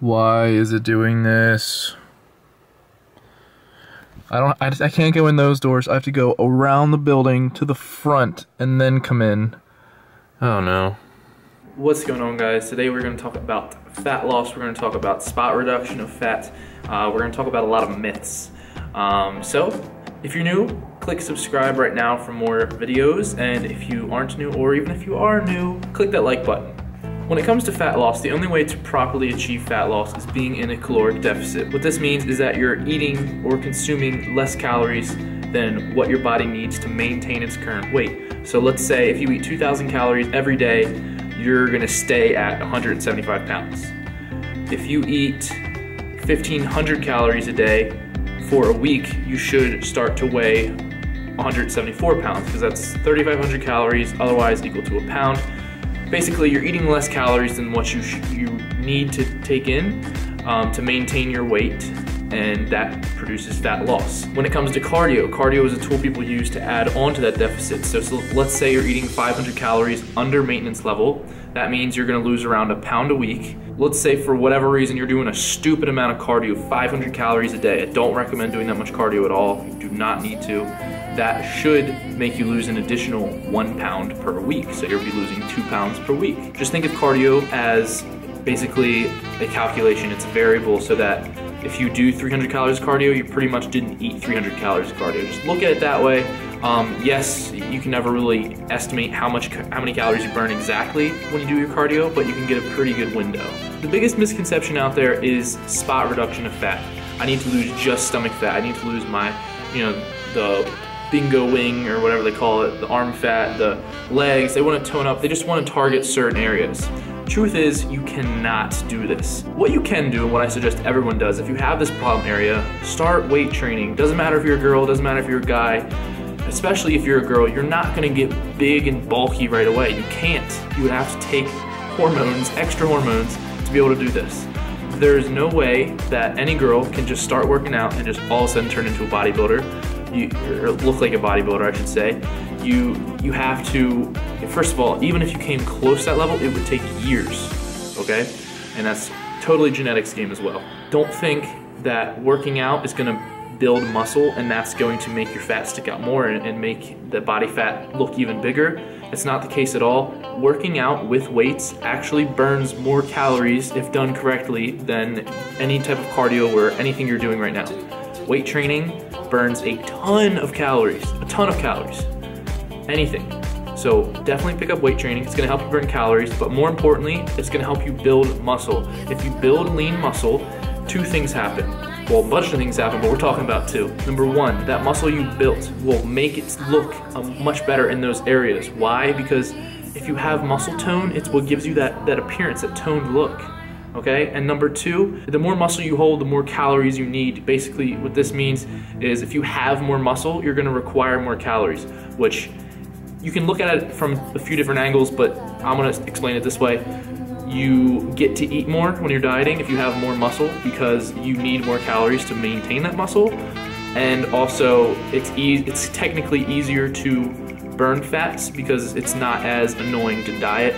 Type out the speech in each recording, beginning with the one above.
Why is it doing this? I can't go in those doors. I have to go around the building to the front and then come in. Oh no. What's going on, guys? Today we're going to talk about fat loss. We're going to talk about spot reduction of fat. We're going to talk about a lot of myths. So if you're new, click subscribe right now for more videos. And if you aren't new, or even if you are new, click that like button. When it comes to fat loss, the only way to properly achieve fat loss is being in a caloric deficit. What this means is that you're eating or consuming less calories than what your body needs to maintain its current weight. So let's say if you eat 2,000 calories every day, you're gonna stay at 175 pounds. If you eat 1,500 calories a day for a week, you should start to weigh 174 pounds because that's 3,500 calories, otherwise equal to a pound. Basically, you're eating less calories than what you need to take in to maintain your weight, and that produces fat loss. When it comes to cardio is a tool people use to add on to that deficit. So let's say you're eating 500 calories under maintenance level. That means you're gonna lose around a pound a week. Let's say for whatever reason you're doing a stupid amount of cardio, 500 calories a day. I don't recommend doing that much cardio at all. You do not need to. That should make you lose an additional 1 pound per week. So you'll be losing 2 pounds per week. Just think of cardio as basically a calculation. It's a variable so that if you do 300 calories of cardio, you pretty much didn't eat 300 calories of cardio. Just look at it that way. Yes, you can never really estimate how many calories you burn exactly when you do your cardio, but you can get a pretty good window. The biggest misconception out there is spot reduction of fat. I need to lose just stomach fat. I need to lose my, the bingo wing or whatever they call it, the arm fat, the legs. They want to tone up. They just want to target certain areas. Truth is, you cannot do this. What you can do, and what I suggest everyone does, if you have this problem area, start weight training. Doesn't matter if you're a girl, doesn't matter if you're a guy, especially if you're a girl, you're not gonna get big and bulky right away. You can't. You would have to take hormones, extra hormones, to be able to do this. There's no way that any girl can just start working out and just all of a sudden turn into a bodybuilder. Or look like a bodybuilder, I should say. You have to, first of all, even if you came close to that level, it would take years, okay? And that's totally genetics game as well. Don't think that working out is gonna build muscle and that's going to make your fat stick out more and make the body fat look even bigger. It's not the case at all. Working out with weights actually burns more calories if done correctly than any type of cardio or anything you're doing right now. Weight training burns a ton of calories, anything. So definitely pick up weight training. It's gonna help you burn calories, but more importantly, it's gonna help you build muscle. If you build lean muscle, two things happen. Well, a bunch of things happen, but we're talking about two. Number one, that muscle you built will make it look much better in those areas. Why? Because if you have muscle tone, it's what gives you that appearance, that toned look. Okay, and number two, the more muscle you hold, the more calories you need. Basically, what this means is if you have more muscle, you're gonna require more calories, which you can look at it from a few different angles, but I'm gonna explain it this way. You get to eat more when you're dieting if you have more muscle because you need more calories to maintain that muscle. And also, it's technically easier to burn fats because it's not as annoying to diet.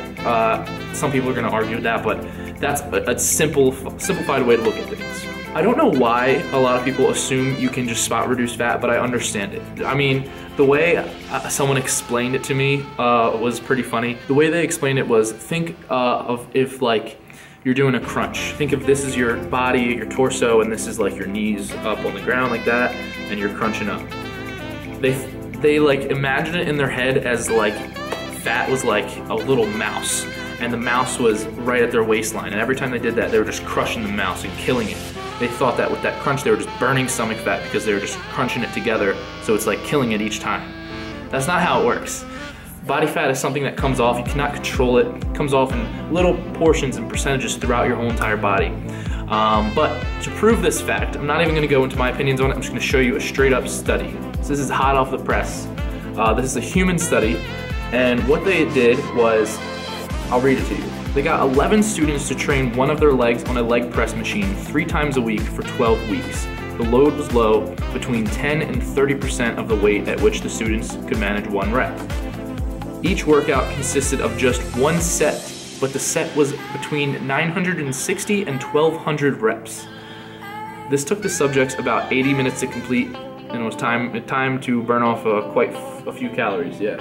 Some people are gonna argue with that, but that's a simplified way to look at things. I don't know why a lot of people assume you can just spot reduce fat, but I understand it. I mean, the way someone explained it to me was pretty funny. The way they explained it was, think of if like you're doing a crunch. Think of this is your body, your torso, and this is like your knees up on the ground like that, and you're crunching up. They like imagine it in their head as like fat was like a little mouse, and the mouse was right at their waistline, and every time they did that, they were just crushing the mouse and killing it. They thought that with that crunch, they were just burning stomach fat because they were just crunching it together, so it's like killing it each time. That's not how it works. Body fat is something that comes off, you cannot control it. It comes off in little portions and percentages throughout your whole entire body. But to prove this fact, I'm not even gonna go into my opinions on it, I'm just gonna show you a straight up study. So this is hot off the press. This is a human study, and what they did was, I'll read it to you. They got 11 students to train one of their legs on a leg press machine 3 times a week for 12 weeks. The load was low, between 10 and 30% of the weight at which the students could manage 1 rep. Each workout consisted of just 1 set but the set was between 960 and 1200 reps. This took the subjects about 80 minutes to complete, and it was time to burn off quite a few calories, yeah.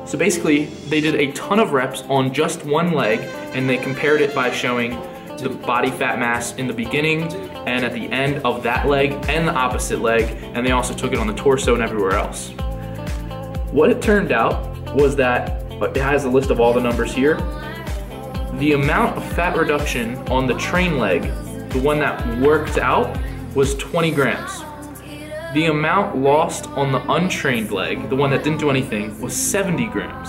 So basically, they did a ton of reps on just one leg, and they compared it by showing the body fat mass in the beginning and at the end of that leg and the opposite leg, and they also took it on the torso and everywhere else. What it turned out was that, it has a list of all the numbers here, the amount of fat reduction on the train leg, the one that worked out, was 20 grams. The amount lost on the untrained leg, the one that didn't do anything, was 70 grams.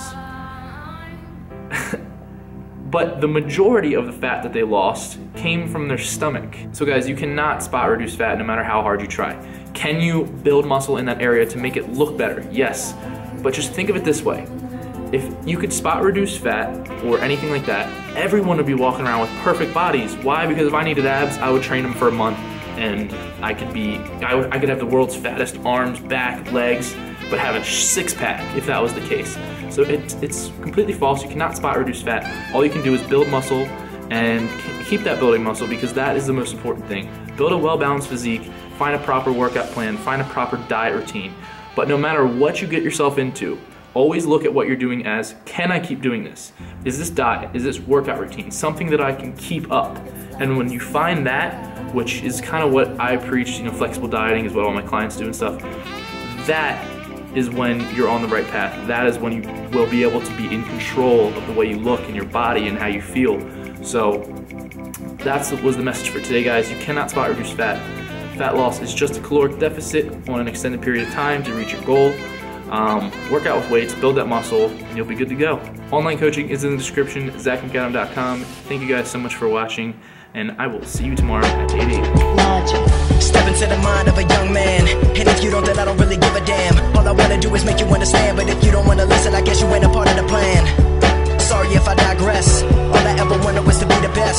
But the majority of the fat that they lost came from their stomach. So guys, you cannot spot reduce fat no matter how hard you try. Can you build muscle in that area to make it look better? Yes, but just think of it this way. If you could spot reduce fat or anything like that, everyone would be walking around with perfect bodies. Why? Because if I needed abs, I would train them for a month and I could have the world's fattest arms, back, legs, but have a six-pack if that was the case. So it's completely false. You cannot spot reduce fat. All you can do is build muscle and keep that building muscle, because that is the most important thing. Build a well-balanced physique, find a proper workout plan, find a proper diet routine. But no matter what you get yourself into, always look at what you're doing as, can I keep doing this? Is this diet, is this workout routine something that I can keep up? And when you find that, which is kind of what I preach, flexible dieting is what all my clients do and stuff, that is when you're on the right path. That is when you will be able to be in control of the way you look and your body and how you feel. So that was the message for today, guys. You cannot spot reduce fat. Fat loss is just a caloric deficit on an extended period of time to reach your goal. Work out with weights, build that muscle, and you'll be good to go. Online coaching is in the description, ZachMcAdam.com. Thank you guys so much for watching, and I will see you tomorrow at 8 a.m. Step into the mind of a young man, and if you don't, then I don't really give a damn. All I wanna do is make you understand, but if you don't wanna listen, I guess